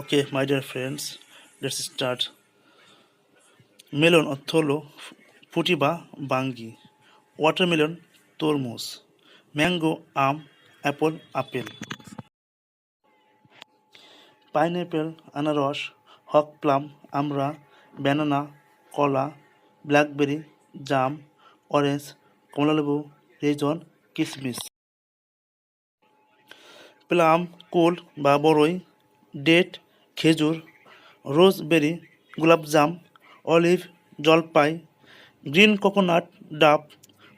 Okay, my dear friends, let's start. Melon অর্থ হলো ফুটি বা বাঙ্গি, ওয়াটারমেলন তরমুজ, ম্যাঙ্গো আম, অ্যাপল আপেল, পাইনঅ্যাপেল আনারস, হক প্লাম আমড়া, ব্যানানা কলা, ব্ল্যাকবেরি জাম, অরেঞ্জ কমলালেবু, রেজন কিশমিশ, প্লাম কুল বা বরই, ডেট খেজুর, রোজবেরি গোলাপজাম, অলিভ জলপাই, গ্রিন কোকোনাট ডাব,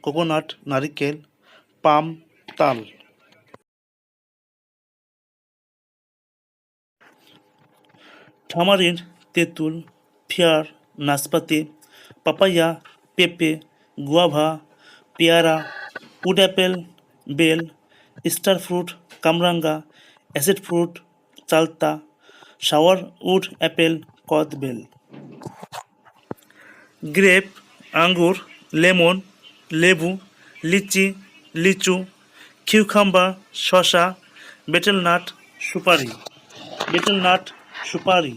কোকোনাট নারিকেল, পাম তাল, টামারিন্ড তেঁতুল, ফিয়ার নাশপাতি, পাপাইয়া পেঁপে, গুয়াভা পেয়ারা, উড অ্যাপেল বেল, স্টার ফ্রুট কামরাঙ্গা, অ্যাসিড ফ্রুট চালতা, শাওয়ার উড অ্যাপেল কদবেল, গ্রেপ আঙ্গুর, লেমন লেবু, লিচি লিচু, কিউকাম্বার শসা, বেটেলনাট সুপারি, বেটেলনাট সুপারি,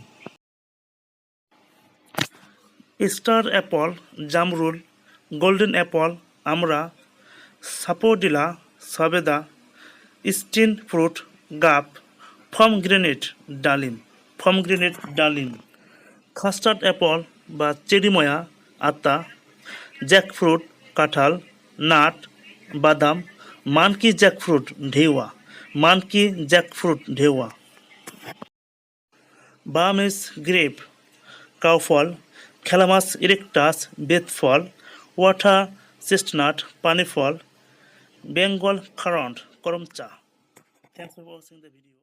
স্টার অ্যাপল জামরুল, গোল্ডেন অ্যাপল আমড়া, সাপোডিলা সবেদা, স্টিন ফ্রুট গাপ, পমগ্রেনেট ডালিম, কাস্টার্ড অ্যাপল বা চেরিময়া আতা, জ্যাকফ্রুট কাঁঠাল, নাট বাদাম, মানকি জ্যাকফ্রুট ঢেউয়া, বার্মিজ গ্রেপ কাউফল, ক্যালামাস ইরেক্টাস বেতফল, ওয়াটার চেস্টনাট পানিফল, বেঙ্গল কারেন্ট করমচা। Thanks for watching the video.